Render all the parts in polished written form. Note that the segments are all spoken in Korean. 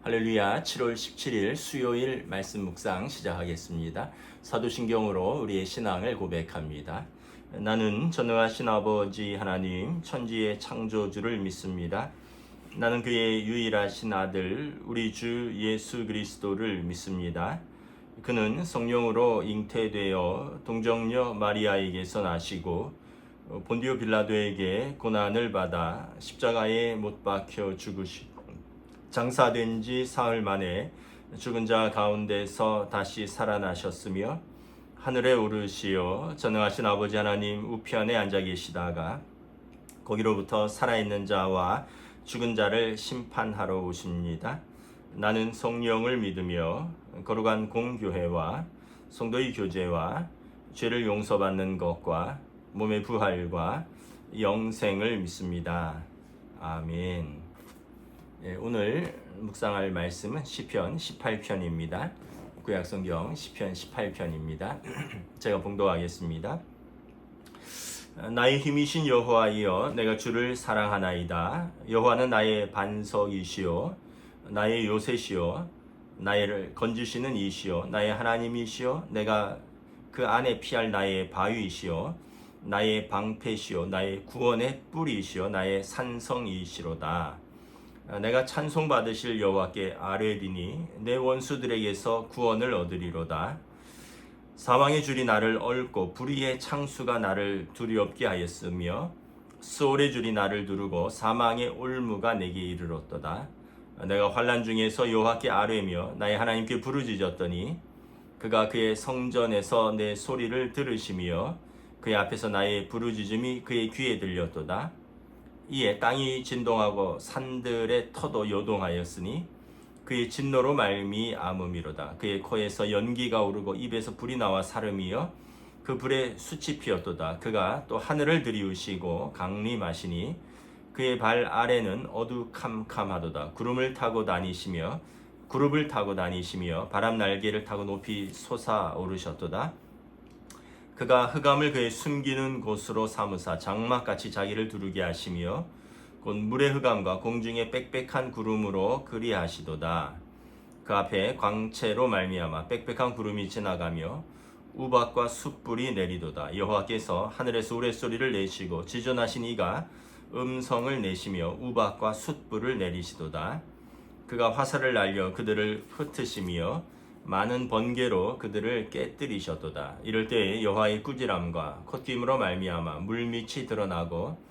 할렐루야. 7월 17일 수요일 말씀 묵상 시작하겠습니다. 사도신경으로 우리의 신앙을 고백합니다. 나는 전능하신 아버지 하나님 천지의 창조주를 믿습니다. 나는 그의 유일하신 아들 우리 주 예수 그리스도를 믿습니다. 그는 성령으로 잉태되어 동정녀 마리아에게서 나시고 본디오 빌라도에게 고난을 받아 십자가에 못 박혀 죽으시고 장사된 지 사흘 만에 죽은 자 가운데서 다시 살아나셨으며 하늘에 오르시어 전능하신 아버지 하나님 우편에 앉아 계시다가 거기로부터 살아있는 자와 죽은 자를 심판하러 오십니다. 나는 성령을 믿으며 거룩한 공교회와 성도의 교제와 죄를 용서받는 것과 몸의 부활과 영생을 믿습니다. 아멘. 오늘 묵상할 말씀은 시편 18편입니다. 구약성경 시편 18편입니다. 제가 봉독하겠습니다. 나의 힘이신 여호와이여 내가 주를 사랑하나이다. 여호와는 나의 반석이시오 나의 요새시오 나를 건지시는 이시오 나의 하나님이시오 내가 그 안에 피할 나의 바위이시오 나의 방패시오 나의 구원의 뿌리이시오 나의 산성이시로다. 내가 찬송받으실 여호와께 아뢰리니 내 원수들에게서 구원을 얻으리로다. 사망의 줄이 나를 얽고 불의의 창수가 나를 두렵게 하였으며 수월의 줄이 나를 두르고 사망의 올무가 내게 이르렀도다. 내가 환난 중에서 여호와께 아뢰며 나의 하나님께 부르짖었더니 그가 그의 성전에서 내 소리를 들으시며 그의 앞에서 나의 부르짖음이 그의 귀에 들렸도다. 이에 땅이 진동하고 산들의 터도 요동하였으니 그의 진노로 말미암음이로다. 그의 코에서 연기가 오르고 입에서 불이 나와 사름이여 그 불에 숯이 피었도다. 그가 또 하늘을 들이우시고 강림하시니 그의 발 아래는 어두캄캄하도다. 구름을 타고 다니시며 구름을 타고 다니시며 바람 날개를 타고 높이 솟아오르셨도다. 그가 흑암을 그의 숨기는 곳으로 삼으사 장막같이 자기를 두르게 하시며 곧 물의 흑암과 공중의 빽빽한 구름으로 그리하시도다. 그 앞에 광채로 말미암아 빽빽한 구름이 지나가며 우박과 숯불이 내리도다. 여호와께서 하늘에서 우레소리를 내시고 지존하신 이가 음성을 내시며 우박과 숯불을 내리시도다. 그가 화살을 날려 그들을 흩으시며 많은 번개로 그들을 깨뜨리셨도다. 이럴 때에 여호와의 꾸지람과 콧김으로 말미암아 물밑이 드러나고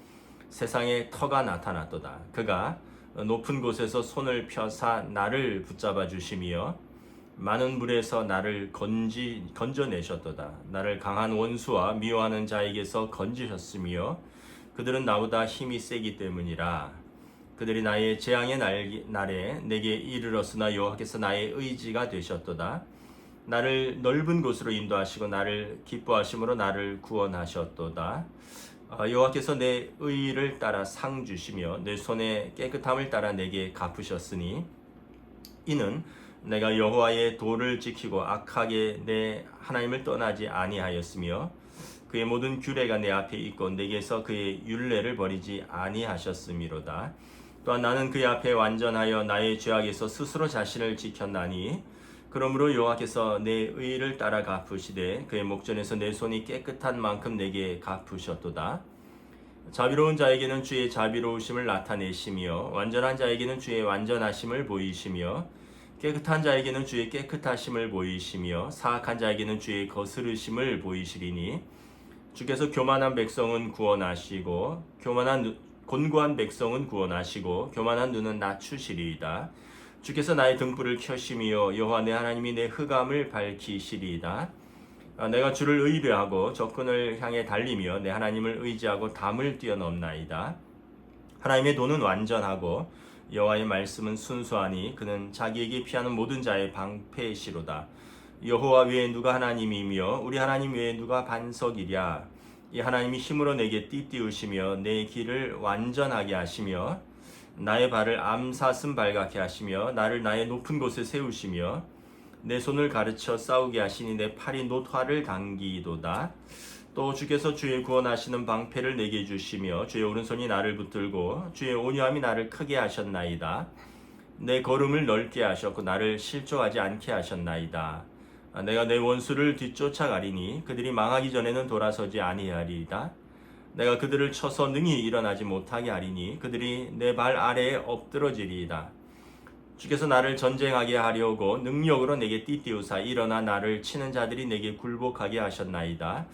세상에 터가 나타났도다. 그가 높은 곳에서 손을 펴사 나를 붙잡아 주시며 많은 물에서 나를 건져내셨도다. 나를 강한 원수와 미워하는 자에게서 건지셨으며 그들은 나보다 힘이 세기 때문이라. 그들이 나의 재앙의 날에 내게 이르렀으나 여호와께서 나의 의지가 되셨도다. 나를 넓은 곳으로 인도하시고 나를 기뻐하심으로 나를 구원하셨도다. 여호와께서 내 의를 따라 상 주시며 내 손의 깨끗함을 따라 내게 갚으셨으니 이는 내가 여호와의 도를 지키고 악하게 내 하나님을 떠나지 아니하였으며 그의 모든 규례가 내 앞에 있고 내게서 그의 율례를 버리지 아니하셨음이로다. 또한 나는 그의 앞에 완전하여 나의 죄악에서 스스로 자신을 지켰나니 그러므로 여호와께서 내 의를 따라 갚으시되 그의 목전에서 내 손이 깨끗한 만큼 내게 갚으셨도다. 자비로운 자에게는 주의 자비로우심을 나타내시며 완전한 자에게는 주의 완전하심을 보이시며 깨끗한 자에게는 주의 깨끗하심을 보이시며 사악한 자에게는 주의 거스르심을 보이시리니 주께서 교만한 백성은 구원하시고 곤고한 백성은 구원하시고 교만한 눈은 낮추시리이다. 주께서 나의 등불을 켜시며 여호와 내 하나님이 내 흑암을 밝히시리이다. 내가 주를 의뢰하고 적군을 향해 달리며 내 하나님을 의지하고 담을 뛰어넘나이다. 하나님의 도는 완전하고 여호와의 말씀은 순수하니 그는 자기에게 피하는 모든 자의 방패시로다. 여호와 외에 누가 하나님이며 우리 하나님 외에 누가 반석이랴. 이 하나님이 힘으로 내게 띠띠우시며 내 길을 완전하게 하시며 나의 발을 암사슴 발갛게 하시며 나를 나의 높은 곳에 세우시며 내 손을 가르쳐 싸우게 하시니 내 팔이 놋화를 당기도다. 또 주께서 주의 구원하시는 방패를 내게 주시며 주의 오른손이 나를 붙들고 주의 온유함이 나를 크게 하셨나이다. 내 걸음을 넓게 하셨고 나를 실족하지 않게 하셨나이다. 내가 내 원수를 뒤쫓아가리니 그들이 망하기 전에는 돌아서지 아니하리이다. 내가 그들을 쳐서 능히 일어나지 못하게 하리니 그들이 내 발 아래에 엎드러지리이다. 주께서 나를 전쟁하게 하려고 능력으로 내게 띠띠우사 일어나 나를 치는 자들이 내게 굴복하게 하셨나이다.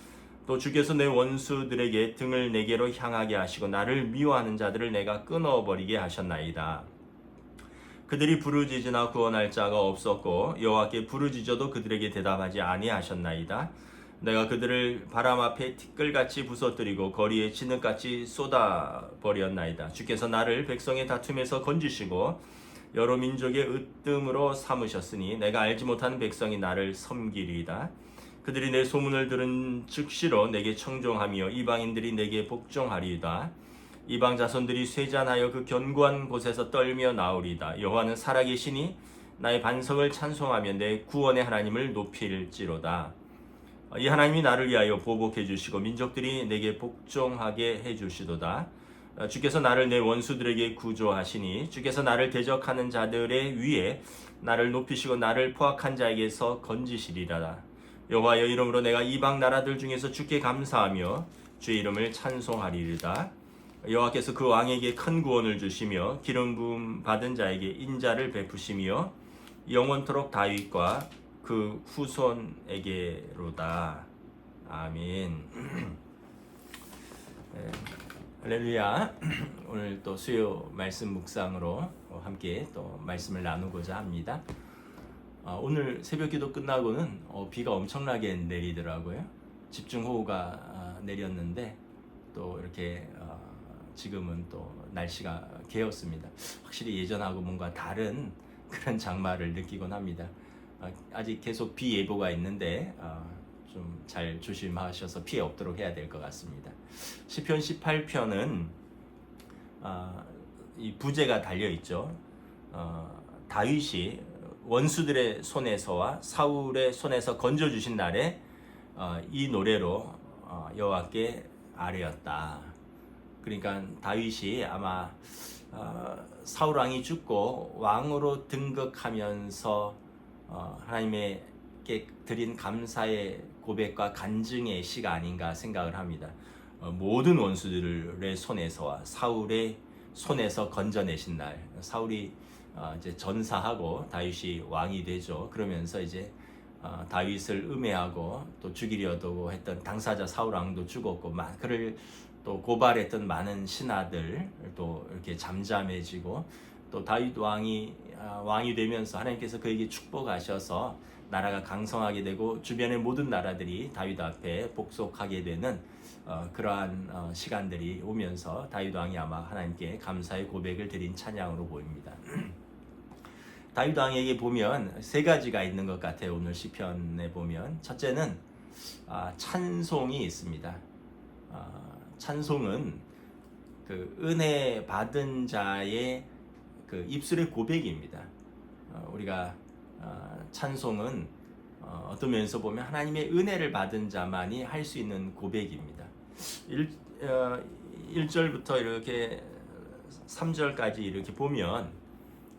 또 주께서 내 원수들에게 등을 내게로 향하게 하시고 나를 미워하는 자들을 내가 끊어버리게 하셨나이다. 그들이 부르짖으나 구원할 자가 없었고 여호와께 부르짖어도 그들에게 대답하지 아니하셨나이다. 내가 그들을 바람 앞에 티끌같이 부서뜨리고 거리에 진흙같이 쏟아버렸나이다. 주께서 나를 백성의 다툼에서 건지시고 여러 민족의 으뜸으로 삼으셨으니 내가 알지 못하는 백성이 나를 섬기리이다. 그들이 내 소문을 들은 즉시로 내게 청종하며 이방인들이 내게 복종하리이다. 이방 자손들이 쇠잔하여 그 견고한 곳에서 떨며 나오리이다. 여호와는 살아계시니 나의 반석을 찬송하며 내 구원의 하나님을 높일지로다. 이 하나님이 나를 위하여 보복해 주시고 민족들이 내게 복종하게 해 주시도다. 주께서 나를 내 원수들에게 구조하시니 주께서 나를 대적하는 자들의 위에 나를 높이시고 나를 포악한 자에게서 건지시리라. 여호와의 이름으로 내가 이방 나라들 중에서 주께 감사하며 주의 이름을 찬송하리이다. 여호와께서 그 왕에게 큰 구원을 주시며 기름 부음 받은 자에게 인자를 베푸시며 영원토록 다윗과 그 후손에게로다. 아멘. 네, 할렐루야. 오늘 또 수요 말씀 묵상으로 함께 또 말씀을 나누고자 합니다. 오늘 새벽기도 끝나고는 비가 엄청나게 내리더라고요. 집중호우가 내렸는데 또 이렇게 지금은 또 날씨가 개었습니다. 확실히 예전하고 뭔가 다른 그런 장마를 느끼곤 합니다. 아직 계속 비 예보가 있는데 좀 잘 조심하셔서 피해 없도록 해야 될 것 같습니다. 시편 18편은 이 부제가 달려 있죠. 다윗이 원수들의 손에서와 사울의 손에서 건져 주신 날에 이 노래로 여호와께 아뢰었다. 그러니까 다윗이 아마 사울 왕이 죽고 왕으로 등극하면서 하나님께 드린 감사의 고백과 간증의 시가 아닌가 생각을 합니다. 모든 원수들의 손에서와 사울의 손에서 건져내신 날, 사울이 이제 전사하고 다윗이 왕이 되죠. 그러면서 이제 다윗을 음해하고 또 죽이려고 했던 당사자 사울 왕도 죽었고, 그를 또 고발했던 많은 신하들 또 이렇게 잠잠해지고, 또 다윗 왕이 되면서 하나님께서 그에게 축복하셔서 나라가 강성하게 되고 주변의 모든 나라들이 다윗 앞에 복속하게 되는 그러한 시간들이 오면서 다윗 왕이 아마 하나님께 감사의 고백을 드린 찬양으로 보입니다. 다윗 왕에게 보면 세 가지가 있는 것 같아요. 오늘 시편에 보면 첫째는 찬송이 있습니다. 찬송은 그 은혜 받은 자의 그 입술의 고백입니다. 우리가 찬송은 어떤 면에서 보면 하나님의 은혜를 받은 자만이 할 수 있는 고백입니다. 1절부터 이렇게 3절까지 이렇게 보면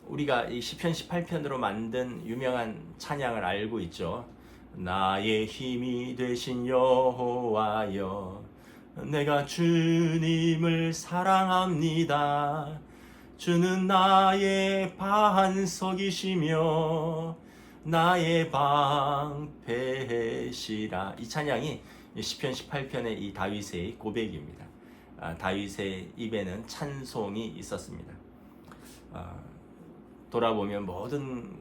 우리가 이 시편 18편으로 만든 유명한 찬양을 알고 있죠. 나의 힘이 되신 여호와여, 내가 주님을 사랑합니다. 주는 나의 반석이시며 나의 방패시라. 이 찬양이 시편 18편의 이 다윗의 고백입니다. 다윗의 입에는 찬송이 있었습니다. 돌아보면 모든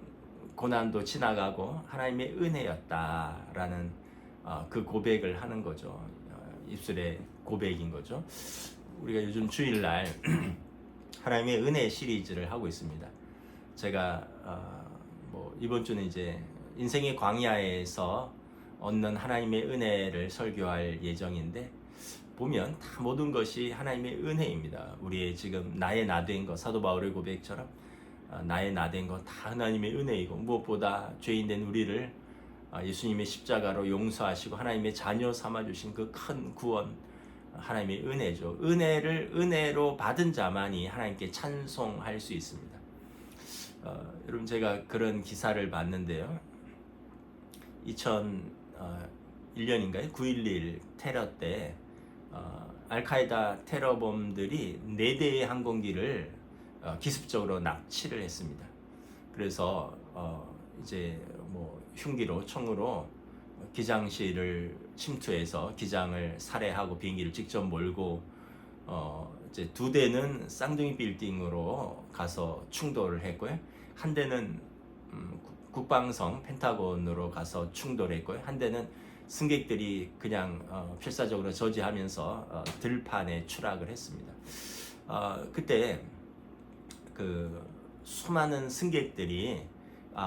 고난도 지나가고 하나님의 은혜였다라는 그 고백을 하는 거죠. 입술의 고백인 거죠. 우리가 요즘 주일날 하나님의 은혜 시리즈를 하고 있습니다. 제가 이번 주는 이제 인생의 광야에서 얻는 하나님의 은혜를 설교할 예정인데, 보면 다 모든 것이 하나님의 은혜입니다. 우리의 지금 나의 나된 것, 사도 바울의 고백처럼 나의 나된 것 다 하나님의 은혜이고, 무엇보다 죄인된 우리를 예수님의 십자가로 용서하시고 하나님의 자녀 삼아주신 그 큰 구원, 하나님의 은혜죠. 은혜를 은혜로 받은 자만이 하나님께 찬송할 수 있습니다. 여러분 제가 그런 기사를 봤는데요. 2001년인가요? 9.11 테러 때 알카에다 테러범들이 4대의 항공기를 기습적으로 납치를 했습니다. 그래서 이제 뭐 흉기로 총으로 기장실을 침투해서 기장을 살해하고 비행기를 직접 몰고 이제 2대는 쌍둥이 빌딩으로 가서 충돌을 했고요. 한 대는 국방성 펜타곤으로 가서 충돌했고요. 한 대는 승객들이 그냥 필사적으로 저지하면서 들판에 추락을 했습니다. 그때 그 수많은 승객들이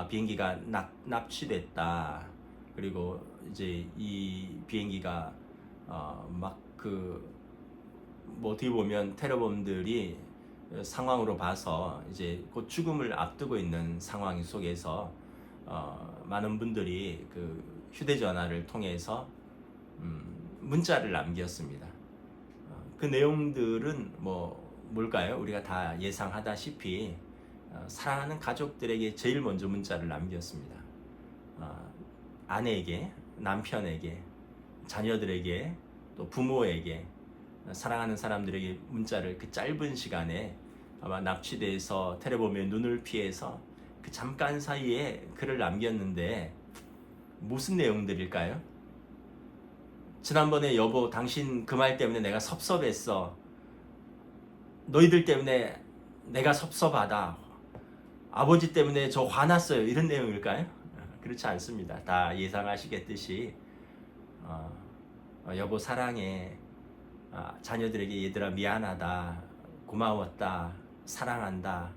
비행기가 납치됐다. 그리고 이제 이 비행기가 막 뭐 어떻게 보면 테러범들이 상황으로 봐서 이제 곧 죽음을 앞두고 있는 상황 속에서 많은 분들이 그 휴대전화를 통해서 문자를 남겼습니다. 그 내용들은 뭘까요? 우리가 다 예상하다시피 사랑하는 가족들에게 제일 먼저 문자를 남겼습니다. 아내에게, 남편에게, 자녀들에게, 또 부모에게, 사랑하는 사람들에게 문자를 그 짧은 시간에 아마 납치돼서 테러범의 눈을 피해서 그 잠깐 사이에 글을 남겼는데 무슨 내용들일까요? 지난번에 여보 당신 그 말 때문에 내가 섭섭했어. 너희들 때문에 내가 섭섭하다. 아버지 때문에 저 화났어요. 이런 내용일까요? 그렇지 않습니다. 다 예상하시겠듯이 여보 사랑해. 자녀들에게 얘들아 미안하다. 고마웠다. 사랑한다.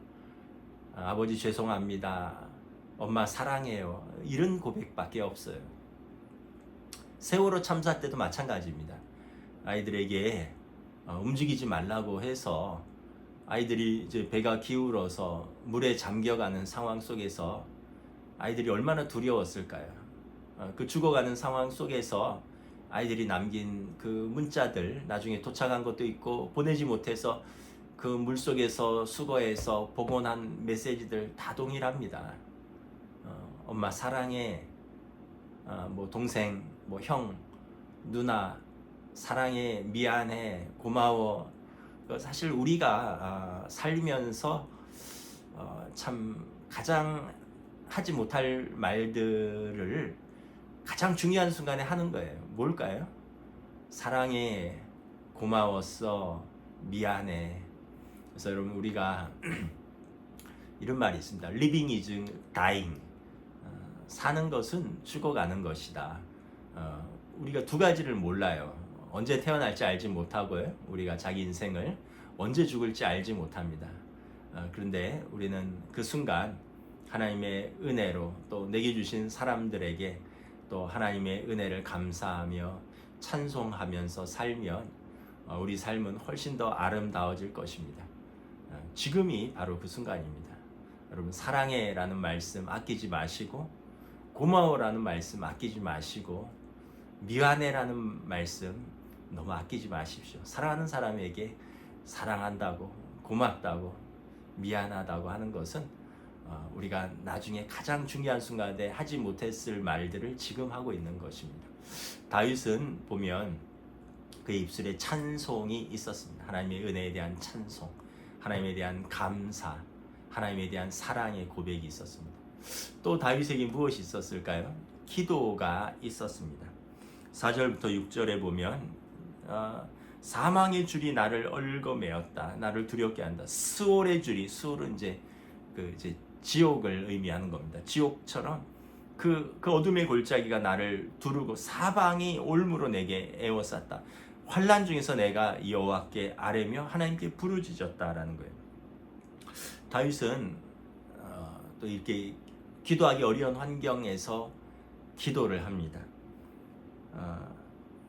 아버지 죄송합니다. 엄마 사랑해요. 이런 고백밖에 없어요. 세월호 참사 때도 마찬가지입니다. 아이들에게 움직이지 말라고 해서 아이들이 이제 배가 기울어서 물에 잠겨가는 상황 속에서 아이들이 얼마나 두려웠을까요? 그 죽어가는 상황 속에서 아이들이 남긴 그 문자들 나중에 도착한 것도 있고 보내지 못해서 그 물속에서 수거해서 복원한 메시지들 다 동일합니다. 엄마 사랑해, 뭐 동생, 뭐 형, 누나 사랑해, 미안해, 고마워. 사실 우리가 살면서 참 가장 하지 못할 말들을 가장 중요한 순간에 하는 거예요. 뭘까요? 사랑해, 고마웠어, 미안해. 그래서 여러분 우리가 이런 말이 있습니다. Living is dying. 사는 것은 죽어가는 것이다. 우리가 두 가지를 몰라요. 언제 태어날지 알지 못하고요. 우리가 자기 인생을 언제 죽을지 알지 못합니다. 그런데 우리는 그 순간 하나님의 은혜로 또 내게 주신 사람들에게 또 하나님의 은혜를 감사하며 찬송하면서 살면 우리 삶은 훨씬 더 아름다워질 것입니다. 지금이 바로 그 순간입니다. 여러분 사랑해라는 말씀 아끼지 마시고 고마워라는 말씀 아끼지 마시고 미안해라는 말씀 너무 아끼지 마십시오. 사랑하는 사람에게 사랑한다고 고맙다고 미안하다고 하는 것은 우리가 나중에 가장 중요한 순간에 하지 못했을 말들을 지금 하고 있는 것입니다. 다윗은 보면 그의 입술에 찬송이 있었습니다. 하나님의 은혜에 대한 찬송, 하나님에 대한 감사, 하나님에 대한 사랑의 고백이 있었습니다. 또 다윗에게 무엇이 있었을까요? 기도가 있었습니다. 4절부터 6절에 보면 사망의 줄이 나를 얽어매었다. 나를 두렵게 한다. 스올의 줄이, 스올은 이제 지옥을 의미하는 겁니다. 지옥처럼 그 어둠의 골짜기가 나를 두르고 사방이 올무로 내게 에워쌌다. 환난 중에서 내가 여호와께 아뢰며 하나님께 부르짖었다라는 거예요. 다윗은 또 이렇게 기도하기 어려운 환경에서 기도를 합니다.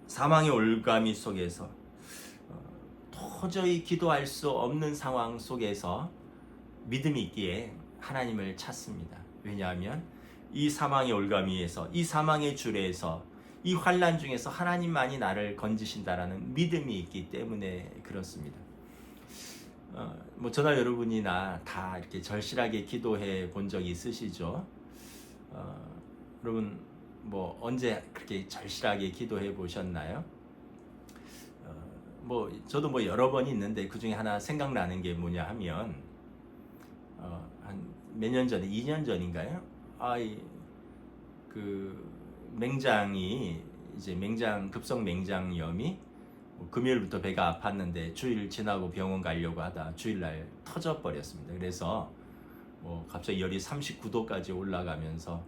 사망의 올가미 속에서 도저히 기도할 수 없는 상황 속에서 믿음이 있기에 하나님을 찾습니다. 왜냐하면 이 사망의 올가미에서, 이 사망의 줄에서, 이 환난 중에서 하나님만이 나를 건지신다라는 믿음이 있기 때문에 그렇습니다. 뭐 저나 여러분이나 다 이렇게 절실하게 기도해 본 적이 있으시죠? 여러분 뭐 언제 그렇게 절실하게 기도해 보셨나요? 뭐 저도 뭐 여러 번이 있는데 그 중에 하나 생각나는 게 뭐냐 하면 한 몇 년 전에 2년 전인가요? 그 맹장이 이제 급성 맹장염이 금요일부터 배가 아팠는데 주일 지나고 병원 가려고 하다 주일날 터져 버렸습니다. 그래서 뭐 갑자기 열이 39도까지 올라가면서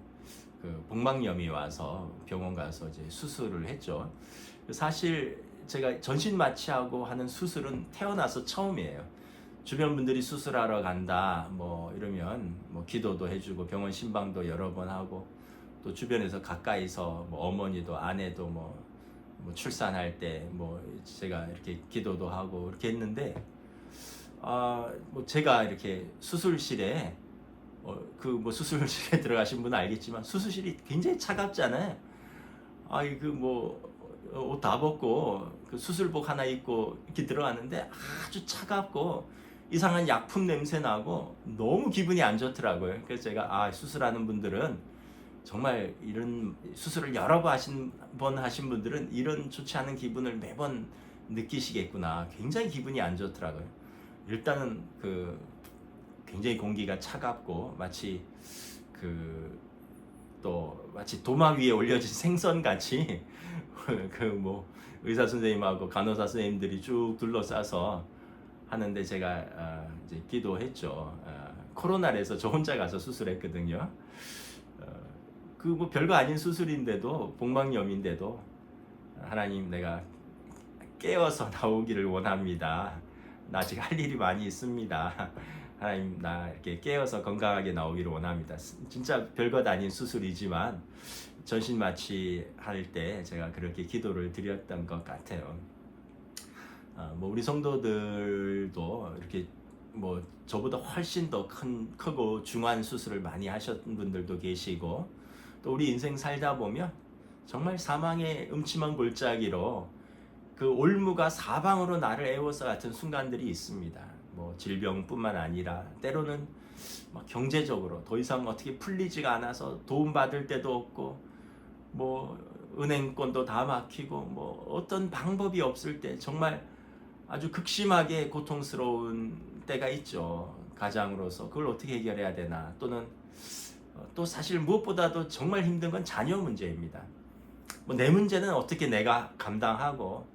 그 복막염이 와서 병원 가서 이제 수술을 했죠. 사실 제가 전신 마취하고 하는 수술은 태어나서 처음이에요. 주변 분들이 수술하러 간다 뭐 이러면 뭐 기도도 해주고 병원 신방도 여러 번 하고 또 주변에서 가까이서 뭐 어머니도 아내도 뭐 출산할 때 뭐 제가 이렇게 기도도 하고 이렇게 했는데 뭐 제가 이렇게 수술실에 그 뭐 수술실에 들어가신 분은 알겠지만 수술실이 굉장히 차갑잖아요. 그 뭐 옷 다 벗고 그 수술복 하나 입고 이렇게 들어갔는데 아주 차갑고 이상한 약품 냄새 나고 너무 기분이 안 좋더라고요. 그래서 제가 수술하는 분들은 정말 이런 수술을 여러 번 하신 분들은 이런 좋지 않은 기분을 매번 느끼시겠구나. 굉장히 기분이 안 좋더라고요. 일단은 그 굉장히 공기가 차갑고 마치 마치 도마 위에 올려진 생선 같이 그 뭐 의사 선생님하고 간호사 선생님들이 쭉 둘러싸서 하는데 제가 이제 기도했죠. 코로나에서 저 혼자 가서 수술했거든요. 그 뭐 별거 아닌 수술인데도 복막염인데도 하나님 내가 깨어서 나오기를 원합니다. 나 아직 할 일이 많이 있습니다. 하나님 나 이렇게 깨어서 건강하게 나오기를 원합니다. 진짜 별것 아닌 수술이지만 전신 마취 할 때 제가 그렇게 기도를 드렸던 것 같아요. 뭐 우리 성도들도 이렇게 뭐 저보다 훨씬 더 크고 중한 수술을 많이 하셨던 분들도 계시고 또 우리 인생 살다 보면 정말 사망의 음침한 골짜기로 그 올무가 사방으로 나를 에워서 같은 순간들이 있습니다. 뭐 질병뿐만 아니라 때로는 막 경제적으로 더 이상 어떻게 풀리지가 않아서 도움받을 데도 없고 뭐 은행권도 다 막히고 뭐 어떤 방법이 없을 때 정말 아주 극심하게 고통스러운 때가 있죠. 가장으로서 그걸 어떻게 해결해야 되나 또는 또 사실 무엇보다도 정말 힘든 건 자녀 문제입니다. 뭐 내 문제는 어떻게 내가 감당하고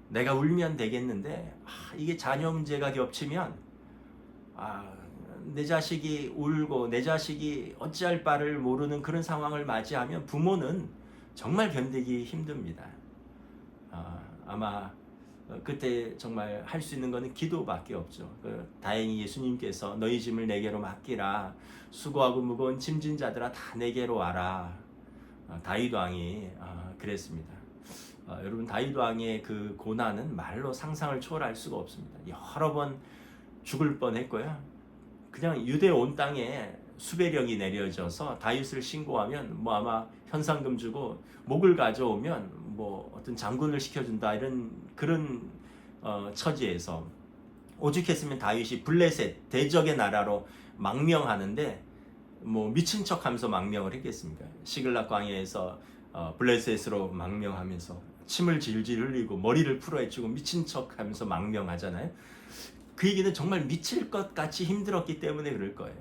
내가 울면 되겠는데 이게 자녀 문제가 겹치면 내 자식이 울고 내 자식이 어찌할 바를 모르는 그런 상황을 맞이하면 부모는 정말 견디기 힘듭니다. 아마 그때 정말 할 수 있는 것은 기도밖에 없죠. 다행히 예수님께서 너희 짐을 내게로 맡기라. 수고하고 무거운 짐진 자들아 다 내게로 와라. 다윗 왕이 그랬습니다. 여러분 다윗 왕의 그 고난은 말로 상상을 초월할 수가 없습니다. 여러 번 죽을 뻔했고요. 그냥 유대 온 땅에 수배령이 내려져서 다윗을 신고하면 뭐 아마 현상금 주고 목을 가져오면 뭐 어떤 장군을 시켜준다 이런 그런 처지에서 오죽했으면 다윗이 블레셋 대적의 나라로 망명하는데 뭐 미친 척하면서 망명을 했겠습니까? 시글락 광야에서 블레셋으로 망명하면서 침을 질질 흘리고 머리를 풀어헤치고 미친 척하면서 망명하잖아요. 그 얘기는 정말 미칠 것 같이 힘들었기 때문에 그럴 거예요.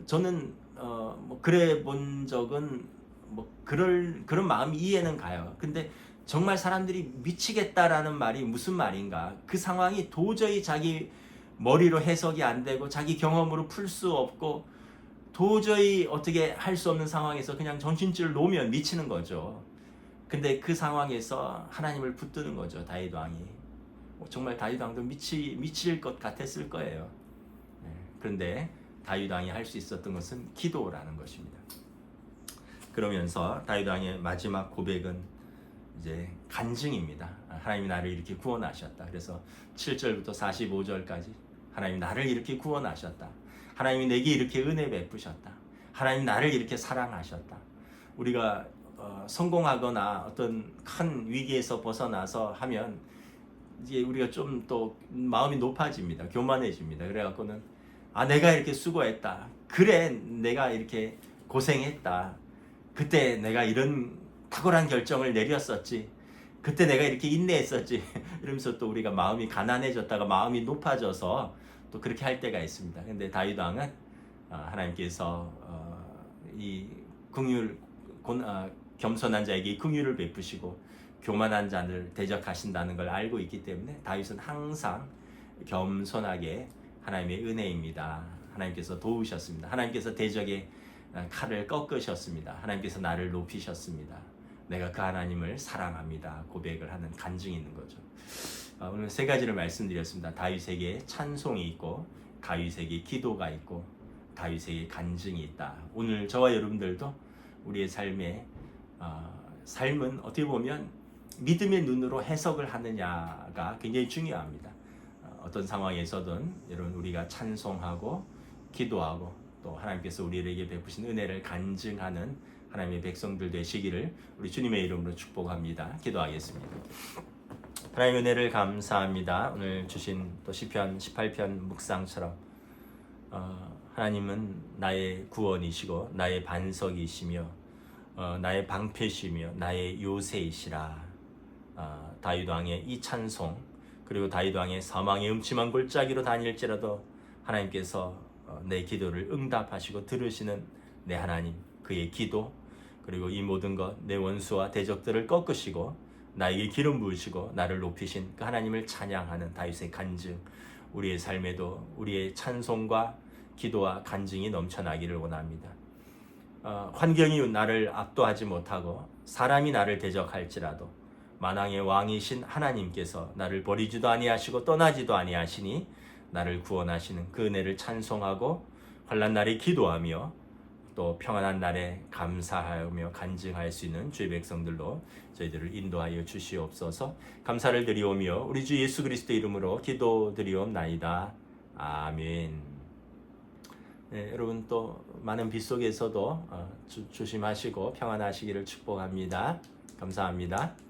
저는 뭐 그래 본 적은 뭐 그런 마음이 이해는 가요. 근데 정말 사람들이 미치겠다라는 말이 무슨 말인가? 그 상황이 도저히 자기 머리로 해석이 안 되고 자기 경험으로 풀 수 없고 도저히 어떻게 할 수 없는 상황에서 그냥 정신줄을 놓으면 미치는 거죠. 근데 그 상황에서 하나님을 붙드는 거죠. 다윗 왕이. 정말 다윗 왕도 미칠 것 같았을 거예요. 그런데 다윗 왕이 할 수 있었던 것은 기도라는 것입니다. 그러면서 다윗 왕의 마지막 고백은 이제 간증입니다. 하나님이 나를 이렇게 구원하셨다. 그래서 7절부터 45절까지 하나님 나를 이렇게 구원하셨다. 하나님이 내게 이렇게 은혜 베푸셨다. 하나님 나를 이렇게 사랑하셨다. 우리가 성공하거나 어떤 큰 위기에서 벗어나서 하면 이제 우리가 좀 또 마음이 높아집니다. 교만해집니다. 그래갖고는 내가 이렇게 수고했다. 그래, 내가 이렇게 고생했다. 그때 내가 이런 탁월한 결정을 내렸었지. 그때 내가 이렇게 인내했었지. 이러면서 또 우리가 마음이 가난해졌다가 마음이 높아져서 또 그렇게 할 때가 있습니다. 근데 다윗 왕은 하나님께서 이 겸손한 자에게 이 긍휼을 베푸시고 교만한 자를 대적하신다는 걸 알고 있기 때문에 다윗은 항상 겸손하게 하나님의 은혜입니다. 하나님께서 도우셨습니다. 하나님께서 대적의 칼을 꺾으셨습니다. 하나님께서 나를 높이셨습니다. 내가 그 하나님을 사랑합니다. 고백을 하는 간증이 있는 거죠. 오늘 세 가지를 말씀드렸습니다. 다윗에게 찬송이 있고, 다윗에게 기도가 있고, 다윗에게 간증이 있다. 오늘 저와 여러분들도 우리의 삶은 어떻게 보면 믿음의 눈으로 해석을 하느냐가 굉장히 중요합니다. 어떤 상황에서든 여러분 우리가 찬송하고 기도하고 또 하나님께서 우리에게 베푸신 은혜를 간증하는 하나님의 백성들 되시기를 우리 주님의 이름으로 축복합니다. 기도하겠습니다. 하나님의 은혜를 감사합니다. 오늘 주신 또 시편 18편 묵상처럼 하나님은 나의 구원이시고 나의 반석이시며 나의 방패시며 나의 요새이시라. 다윗 왕의 이 찬송, 그리고 다윗 왕의 사망의 음침한 골짜기로 다닐지라도 하나님께서 내 기도를 응답하시고 들으시는 내 하나님, 그의 기도, 그리고 이 모든 것 내 원수와 대적들을 꺾으시고 나에게 기름 부으시고 나를 높이신 그 하나님을 찬양하는 다윗의 간증, 우리의 삶에도 우리의 찬송과 기도와 간증이 넘쳐나기를 원합니다. 환경이 나를 압도하지 못하고 사람이 나를 대적할지라도 만왕의 왕이신 하나님께서 나를 버리지도 아니하시고 떠나지도 아니하시니 나를 구원하시는 그 은혜를 찬송하고 환난 날에 기도하며 또 평안한 날에 감사하며 간증할 수 있는 주의 백성들로 저희들을 인도하여 주시옵소서. 감사를 드리오며 우리 주 예수 그리스도 이름으로 기도드리옵나이다. 아멘. 네, 여러분 또 많은 빗 속에서도 조심하시고 평안하시기를 축복합니다. 감사합니다.